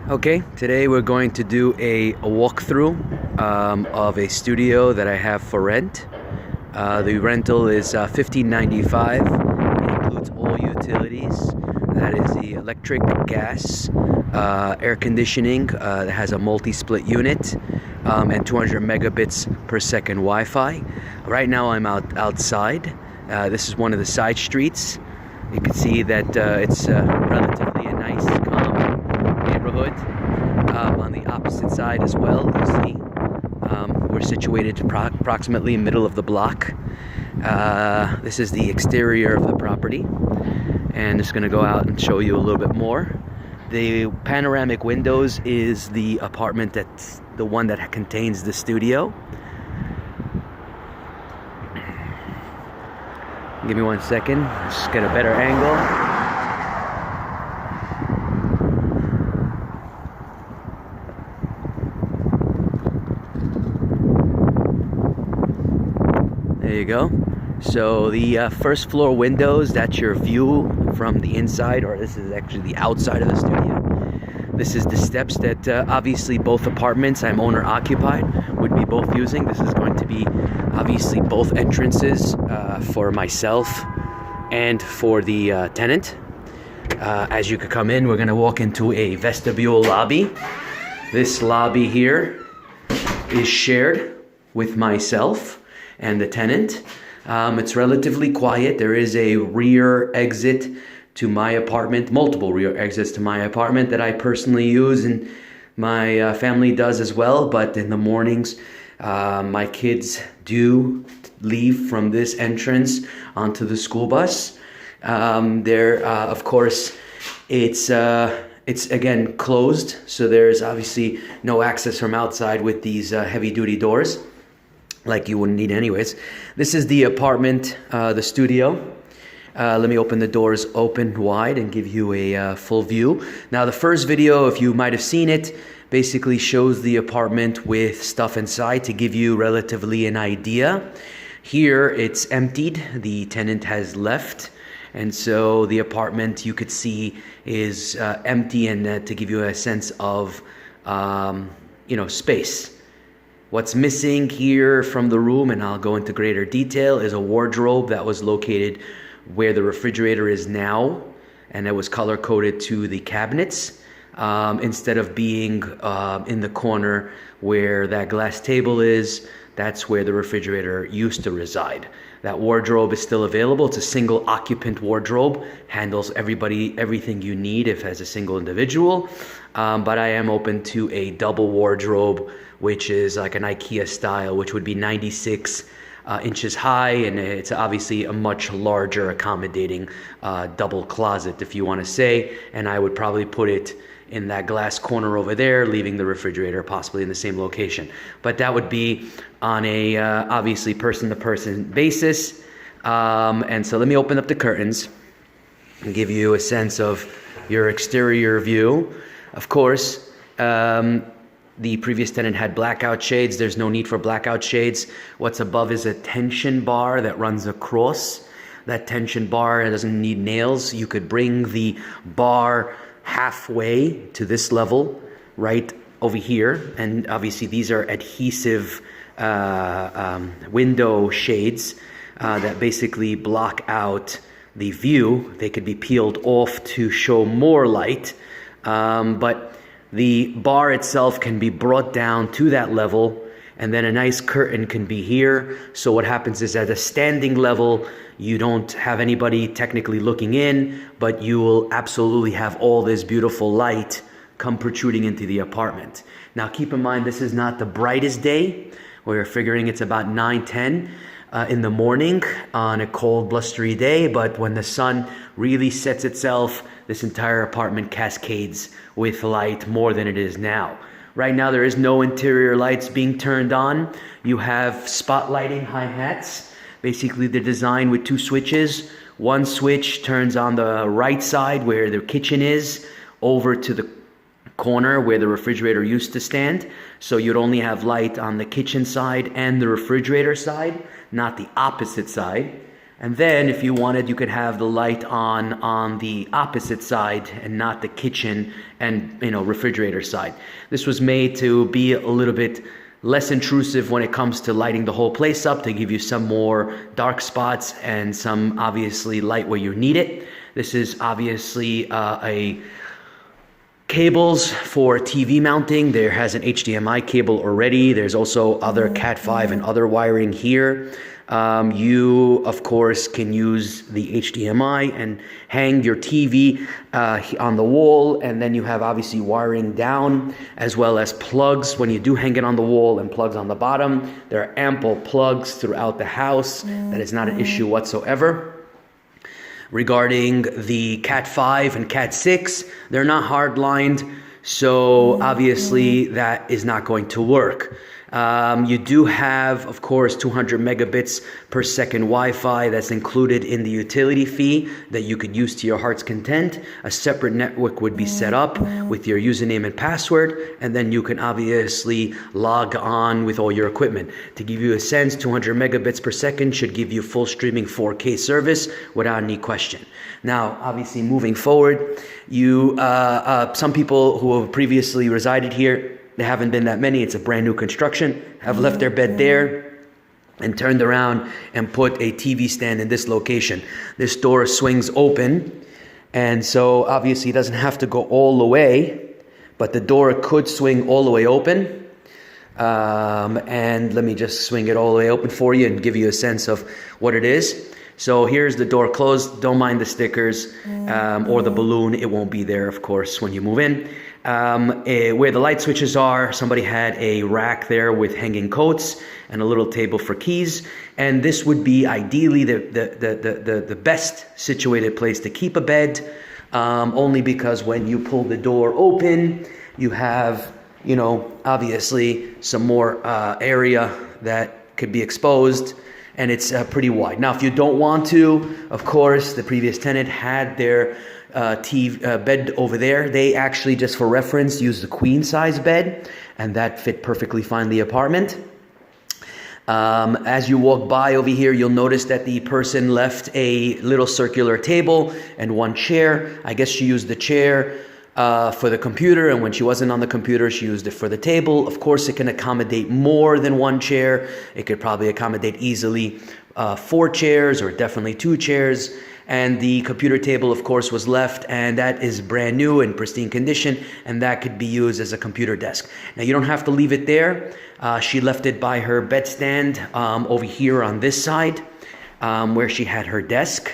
Okay, today we're going to do a walkthrough of a studio that I have for rent. The rental is $15.95. It includes all utilities. That is the electric, gas, air conditioning. It has a multi-split unit and 200 megabits per second Wi-Fi. Right now I'm outside. This is one of the side streets. You can see that it's relatively a nice, calm neighborhood. On the opposite side as well, you see, we're situated approximately in the middle of the block. This is the exterior of the property, and just going to go out and show you a little bit more. The panoramic windows is the apartment that's the one that contains the studio. Give me 1 second, let's get a better angle. There you go. So the first floor windows, that's your view from the inside, or this is actually the outside of the studio. This is the steps that obviously both apartments, I'm owner occupied, would be both using. This is going to be obviously both entrances for myself and for the tenant. As you could come in, we're going to walk into a vestibule lobby. This lobby here is shared with myself and the tenant. It's relatively quiet. There is a rear exit to my apartment, multiple rear exits to my apartment that I personally use, and my family does as well. But in the mornings, my kids do leave from this entrance onto the school bus. Of course, it's again closed, so there's obviously no access from outside with these heavy-duty doors, like you wouldn't need anyways. This is the apartment, the studio. Let me open the doors open wide and give you a full view. Now the first video, if you might have seen it, basically shows the apartment with stuff inside to give you relatively an idea. Here it's emptied, the tenant has left, and so the apartment you could see is empty, and to give you a sense of space. What's missing here from the room, and I'll go into greater detail, is a wardrobe that was located where the refrigerator is now, and it was color-coded to the cabinets instead of being in the corner where that glass table is. That's where the refrigerator used to reside. That wardrobe is still available. It's a single occupant wardrobe, handles everything you need if as a single individual. But I am open to a double wardrobe, which is like an IKEA style, which would be 96 inches high, and it's obviously a much larger accommodating double closet, if you want to say, and I would probably put it in that glass corner over there, leaving the refrigerator possibly in the same location. But that would be on a obviously person-to-person basis. And so let me open up the curtains and give you a sense of your exterior view. Of course, the previous tenant had blackout shades. There's no need for blackout shades. What's above is a tension bar that runs across. That tension bar doesn't need nails. You could bring the bar halfway to this level right over here, and obviously these are adhesive window shades that basically block out the view. They could be peeled off to show more light, but the bar itself can be brought down to that level, and then a nice curtain can be here. So what happens is at a standing level, you don't have anybody technically looking in, but you will absolutely have all this beautiful light come protruding into the apartment. Now keep in mind, this is not the brightest day. We're figuring it's about 9-10 in the morning on a cold, blustery day, but when the sun really sets itself, this entire apartment cascades with light more than it is now. Right now there is no interior lights being turned on. You have spotlighting high-hats. Basically, they're designed with two switches. One switch turns on the right side where the kitchen is, over to the corner where the refrigerator used to stand. So you'd only have light on the kitchen side and the refrigerator side, not the opposite side. And then if you wanted, you could have the light on the opposite side and not the kitchen and, you know, refrigerator side. This was made to be a little bit less intrusive when it comes to lighting the whole place up, to give you some more dark spots and some obviously light where you need it. This is obviously a cables for TV mounting. There has an HDMI cable already. There's also other Cat 5 and other wiring here. You, of course, can use the HDMI and hang your TV on the wall, and then you have obviously wiring down as well as plugs when you do hang it on the wall, and plugs on the bottom. There are ample plugs throughout the house. That is not an issue whatsoever. Regarding the Cat 5 and Cat 6, they're not hard-lined, so obviously that is not going to work. You do have, of course, 200 megabits per second Wi-Fi that's included in the utility fee that you could use to your heart's content. A separate network would be set up with your username and password, and then you can obviously log on with all your equipment. To give you a sense, 200 megabits per second should give you full streaming 4K service without any question. Now, obviously, moving forward, some people who have previously resided here, there haven't been that many, it's a brand new construction, have left their bed there and turned around and put a TV stand in this location. This door swings open, and so obviously it doesn't have to go all the way, but the door could swing all the way open. And let me just swing it all the way open for you and give you a sense of what it is. So here's the door closed. Don't mind the stickers or the balloon. It won't be there, of course, when you move in. Where the light switches are, somebody had a rack there with hanging coats and a little table for keys. And this would be ideally the best situated place to keep a bed, only because when you pull the door open, you have, you know, obviously some more area that could be exposed, and it's pretty wide. Now, if you don't want to, of course, the previous tenant had their bed over there. They actually, just for reference, used the queen size bed, and that fit perfectly fine in the apartment. As you walk by over here, you'll notice that the person left a little circular table and one chair. I guess she used the chair for the computer, and when she wasn't on the computer, she used it for the table. Of course, it can accommodate more than one chair. It could probably accommodate easily 4 chairs, or definitely 2 chairs. And the computer table, of course, was left, and that is brand new in pristine condition, and that could be used as a computer desk. Now, you don't have to leave it there. She left it by her bedstand over here on this side, where she had her desk.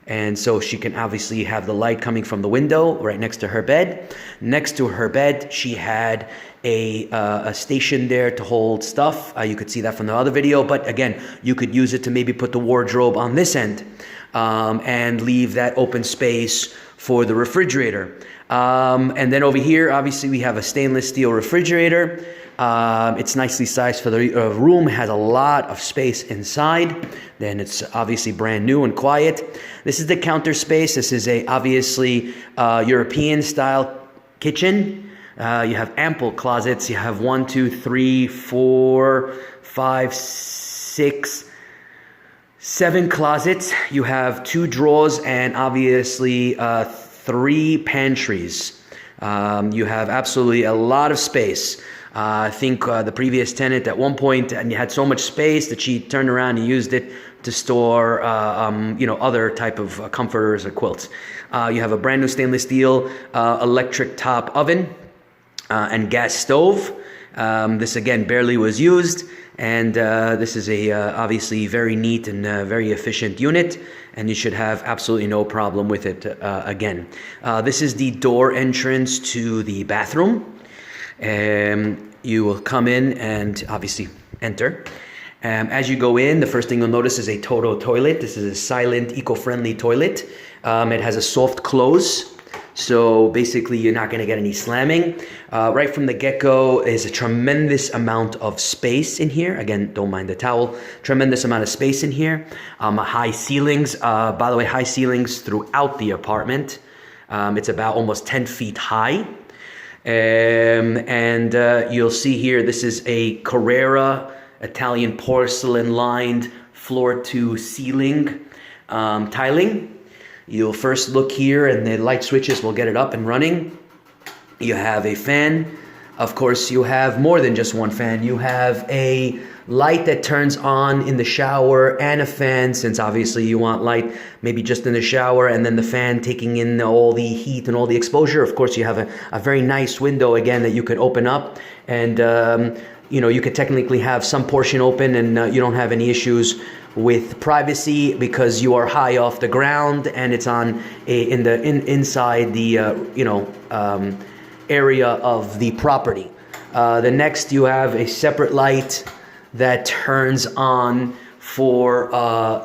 And so she can obviously have the light coming from the window right next to her bed. Next to her bed, she had a station there to hold stuff. You could see that from the other video, but again, you could use it to maybe put the wardrobe on this end, and leave that open space for the refrigerator. And then over here, obviously, we have a stainless steel refrigerator. It's nicely sized for the room, has a lot of space inside. Then it's obviously brand new and quiet. This is the counter space. This is a obviously European style kitchen. You have ample closets. You have 1, 2, 3, 4, 5, 6, 7 closets. You have 2 drawers and obviously 3 pantries. You have absolutely a lot of space. I think the previous tenant at one point and had so much space that she turned around and used it to store, other type of comforters or quilts. You have a brand new stainless steel electric top oven and gas stove. This again barely was used, and this is a obviously very neat and very efficient unit, and you should have absolutely no problem with it again. This is the door entrance to the bathroom. You will come in and obviously enter. As you go in, the first thing you'll notice is a Toto toilet. This is a silent, eco-friendly toilet. It has a soft close, so basically you're not going to get any slamming. Right from the get-go is a tremendous amount of space in here. Again, don't mind the towel. Tremendous amount of space in here. High ceilings. By the way, high ceilings throughout the apartment. It's about almost 10 feet high. You'll see here, this is a Carrara Italian porcelain lined floor to ceiling tiling. You'll first look here and the light switches will get it up and running. You have a fan. Of course, you have more than just one fan. You have a light that turns on in the shower and a fan, since obviously you want light maybe just in the shower and then the fan taking in all the heat and all the exposure. Of course, you have a very nice window again that you could open up, and you could technically have some portion open, and you don't have any issues with privacy because you are high off the ground and it's on inside the area of the property. The next, you have a separate light that turns on for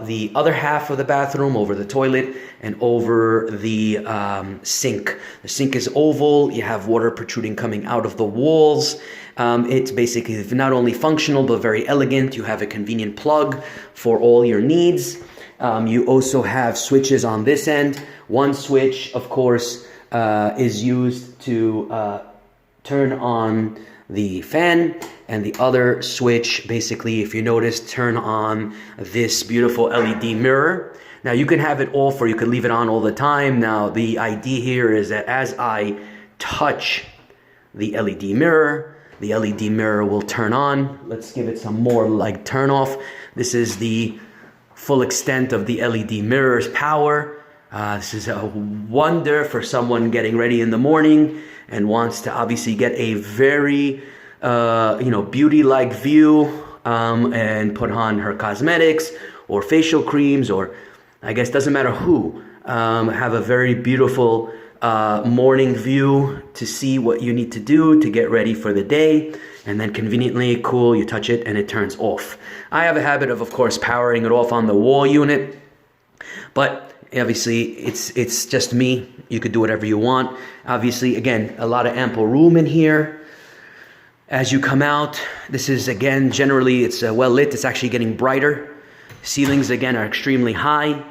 the other half of the bathroom, over the toilet and over the sink. The sink is oval. You have water protruding coming out of the walls. It's basically not only functional but very elegant. You have a convenient plug for all your needs. You also have switches on this end. One switch, of course, is used to turn on the fan, and the other switch, basically, if you notice, turn on this beautiful LED mirror. Now you can have it off or you can leave it on all the time. Now the idea here is that as I touch the LED mirror will turn on. Let's give it some more like turn off. This is the full extent of the LED mirror's power. This is a wonder for someone getting ready in the morning and wants to obviously get a very beauty-like view, and put on her cosmetics or facial creams, or I guess doesn't matter who, have a very beautiful morning view to see what you need to do to get ready for the day. And then conveniently, cool, you touch it and it turns off. I have a habit of course, powering it off on the wall unit, but obviously it's just me. You could do whatever you want. Obviously, again, a lot of ample room in here. As you come out, this is, again, generally it's well lit. It's actually getting brighter. Ceilings, again, are extremely high.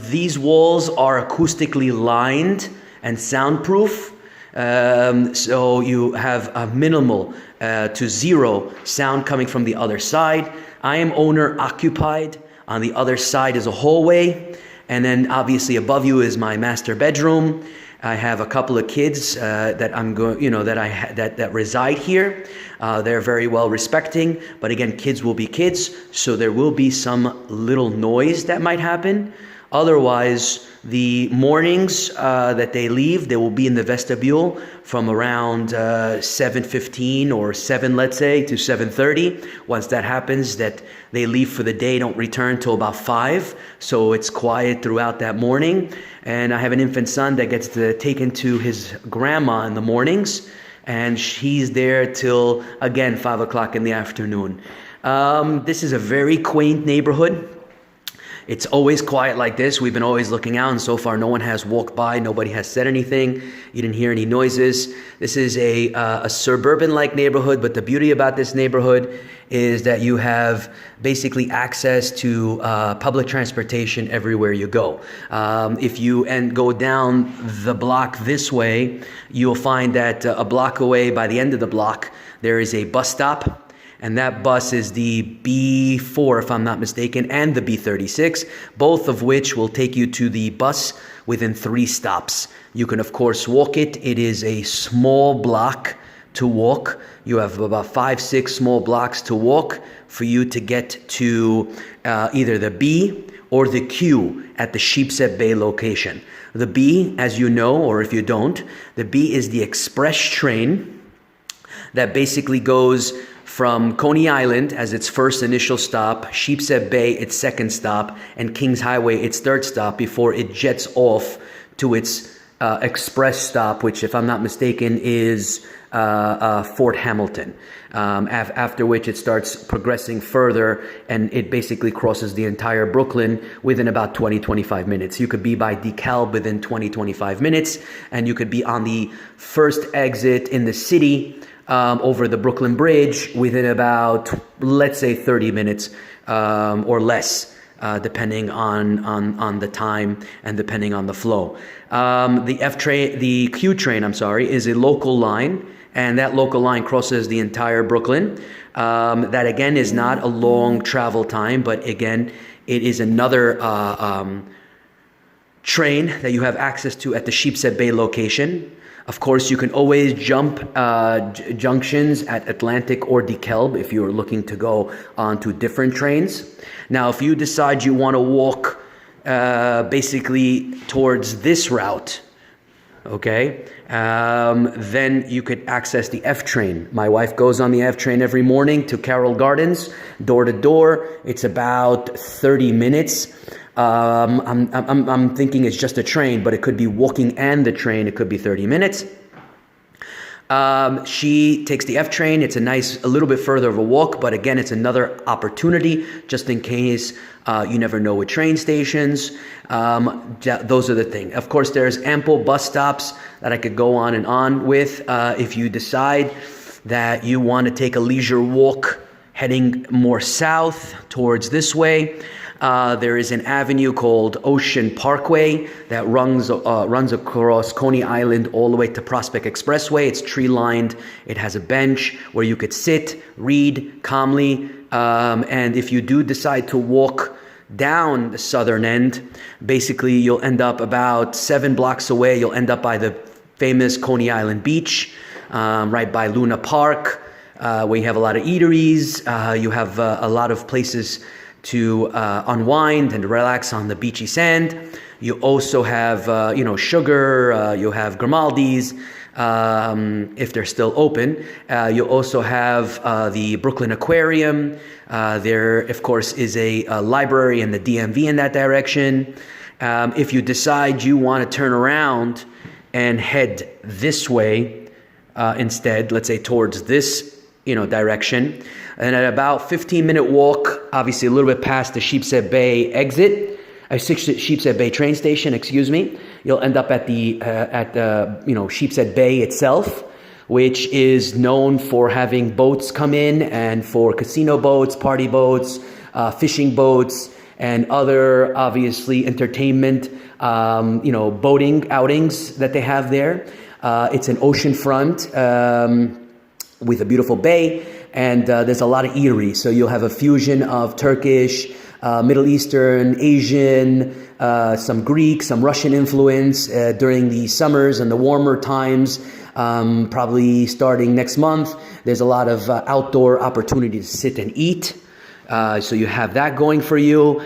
These walls are acoustically lined and soundproof. So you have a minimal to zero sound coming from the other side. I am owner occupied. On the other side is a hallway. And then obviously above you is my master bedroom. I have a couple of kids that I'm going, that reside here. They're very well respecting, but again, kids will be kids, so there will be some little noise that might happen. Otherwise, the mornings that they leave, they will be in the vestibule from around 7:15 or 7, let's say, to 7:30. Once that happens, that they leave for the day, don't return till about 5. So it's quiet throughout that morning. And I have an infant son that gets taken to his grandma in the mornings, and he's there till, again, 5 o'clock in the afternoon. This is a very quaint neighborhood. It's always quiet like this. We've been always looking out, and so far no one has walked by. Nobody has said anything. You didn't hear any noises. This is a suburban-like neighborhood, but the beauty about this neighborhood is that you have basically access to public transportation everywhere you go. If you go down the block this way, you'll find that a block away, by the end of the block, there is a bus stop. And that bus is the B4, if I'm not mistaken, and the B36, both of which will take you to the bus within 3 stops. You can, of course, walk it. It is a small block to walk. You have about 5-6 small blocks to walk for you to get to either the B or the Q at the Sheepshead Bay location. The B, as you know, or if you don't, the B is the express train that basically goes from Coney Island as its first initial stop, Sheepshead Bay its second stop, and Kings Highway its third stop before it jets off to its express stop, which, if I'm not mistaken, is Fort Hamilton. After which it starts progressing further, and it basically crosses the entire Brooklyn within about 20-25 minutes. You could be by DeKalb within 20-25 minutes, and you could be on the first exit in the city over the Brooklyn Bridge within about, let's say, 30 minutes or less, depending on the time and depending on the flow. The Q train, is a local line, and that local line crosses the entire Brooklyn. That again is not a long travel time, but again, it is another train that you have access to at the Sheepshead Bay location. Of course, you can always jump junctions at Atlantic or DeKalb if you're looking to go onto different trains. Now, if you decide you want to walk basically towards this route, okay, then you could access the F train. My wife goes on the F train every morning to Carroll Gardens, door to door. It's about 30 minutes. I'm thinking it's just a train, but it could be walking and the train. It could be 30 minutes. She takes the F train. It's a little bit further of a walk, but again, it's another opportunity just in case you never know with train stations. Those are the thing. Of course, there's ample bus stops that I could go on and on with. If you decide that you want to take a leisure walk heading more south towards this way, there is an avenue called Ocean Parkway that runs across Coney Island all the way to Prospect Expressway. It's tree-lined. It has a bench where you could sit, read calmly. And if you do decide to walk down the southern end, basically you'll end up about 7 blocks away. You'll end up by the famous Coney Island Beach, right by Luna Park, where you have a lot of eateries. You have a lot of places to unwind and relax on the beachy sand. You also have, Sugar. You have Grimaldi's, if they're still open. You also have the Brooklyn Aquarium. There, of course, is a library and the DMV in that direction. If you decide you want to turn around and head this way instead, let's say towards this, direction, and at about 15-minute walk, obviously a little bit past the Sheepshead Bay exit, Sheepshead Bay train station, you'll end up at the Sheepshead Bay itself, which is known for having boats come in and for casino boats, party boats, fishing boats, and other obviously entertainment, boating outings that they have there. It's an oceanfront with a beautiful bay, and there's a lot of eateries. So you'll have a fusion of Turkish, Middle Eastern, Asian, some Greek, some Russian influence during the summers and the warmer times. Probably starting next month, there's a lot of outdoor opportunity to sit and eat. So you have that going for you.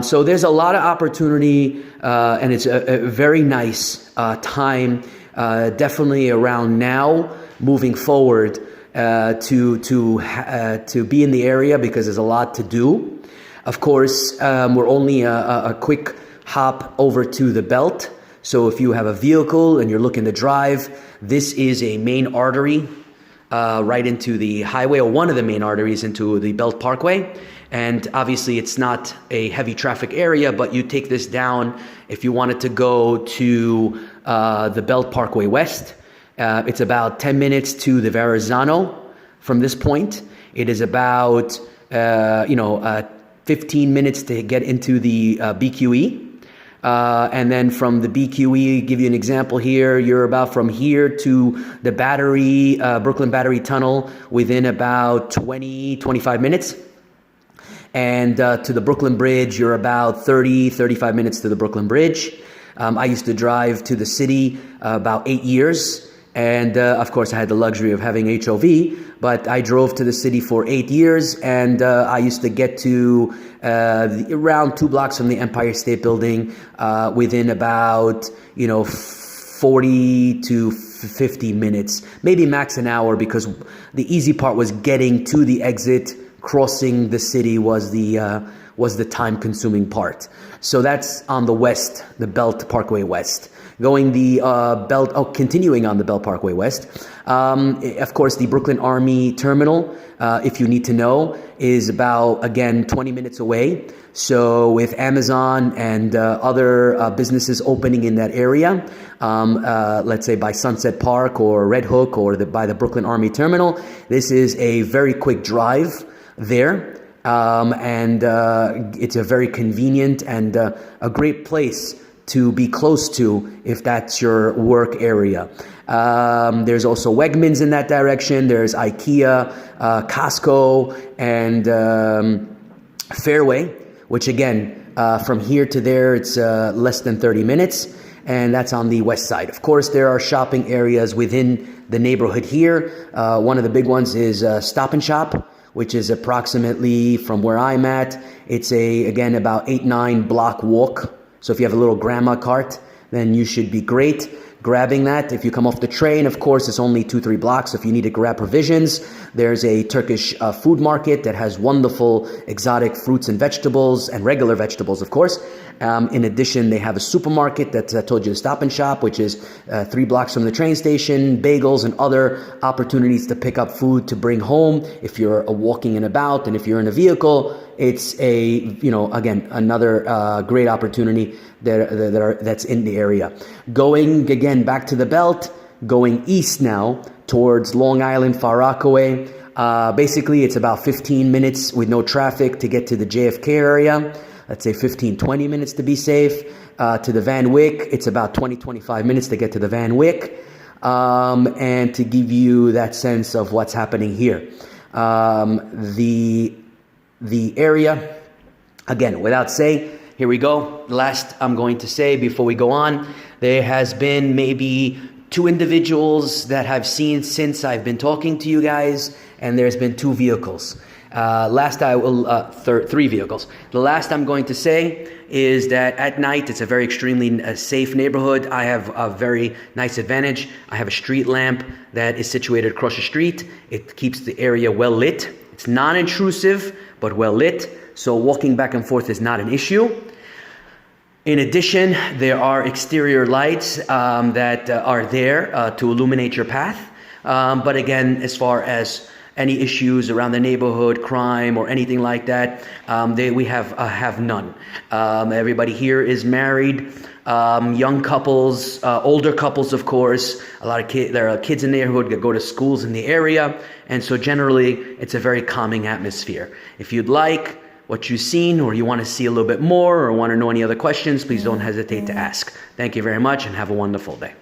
So there's a lot of opportunity, and it's a very nice time, definitely around now, moving forward, to be in the area because there's a lot to do. Of course, we're only a quick hop over to the belt. So if you have a vehicle and you're looking to drive, this is a main artery right into the highway, or one of the main arteries into the Belt Parkway. And obviously it's not a heavy traffic area, but you take this down if you wanted to go to the Belt Parkway West. It's about 10 minutes to the Verrazano from this point. It is about 15 minutes to get into the BQE. And then from the BQE, give you an example here, you're about from here to the Brooklyn Battery Tunnel within about 25 minutes. And to the Brooklyn Bridge, you're about 35 minutes to the Brooklyn Bridge. I used to drive to the city about 8 years. And of course, I had the luxury of having HOV, but I drove to the city for 8 years, and I used to get to around 2 blocks from the Empire State Building within about 40 to 50 minutes, maybe max an hour, because the easy part was getting to the exit. Crossing the city was the time-consuming part. So that's on the west, the Belt Parkway West. Going the continuing on the Belt Parkway West. Of course, the Brooklyn Army Terminal, if you need to know, is about, again, 20 minutes away. So with Amazon and other businesses opening in that area, let's say by Sunset Park or Red Hook or by the Brooklyn Army Terminal, this is a very quick drive there. And it's a very convenient and a great place to be close to if that's your work area. There's also Wegmans in that direction. There's IKEA, Costco, and Fairway, which again, from here to there, it's less than 30 minutes. And that's on the west side. Of course, there are shopping areas within the neighborhood here. One of the big ones is Stop and Shop, which is approximately from where I'm at. It's again, about 8-9 block walk. So if you have a little grandma cart, then you should be great grabbing that. If you come off the train, of course, it's only 2-3 blocks. So if you need to grab provisions, there's a Turkish food market that has wonderful exotic fruits and vegetables and regular vegetables, of course. In addition, they have a supermarket that I told you to Stop and Shop, which is 3 blocks from the train station, bagels and other opportunities to pick up food to bring home if you're walking and about, and if you're in a vehicle. It's again, another great opportunity that's in the area. Going again back to the belt, going east now towards Long Island, Far Rockaway. Basically, it's about 15 minutes with no traffic to get to the JFK area. Let's say 15-20 minutes to be safe. To the Van Wyck, it's about 20-25 minutes to get to the Van Wyck. And to give you that sense of what's happening here. The area, again, without saying, here we go. Last I'm going to say before we go on, there has been maybe 2 individuals that I've seen since I've been talking to you guys, and there's been 2 vehicles. 3 vehicles. The last I'm going to say is that at night, it's a very extremely safe neighborhood. I have a very nice advantage. I have a street lamp that is situated across the street. It keeps the area well lit. It's non-intrusive, but well lit. So walking back and forth is not an issue. In addition, there are exterior lights that are there to illuminate your path. But again, as far as any issues around the neighborhood, crime or anything like that, we have none. Everybody here is married, young couples, older couples, of course. There are kids in the neighborhood that go to schools in the area, and so generally it's a very calming atmosphere. If you'd like what you've seen, or you want to see a little bit more, or want to know any other questions, please don't hesitate to ask. Thank you very much, and have a wonderful day.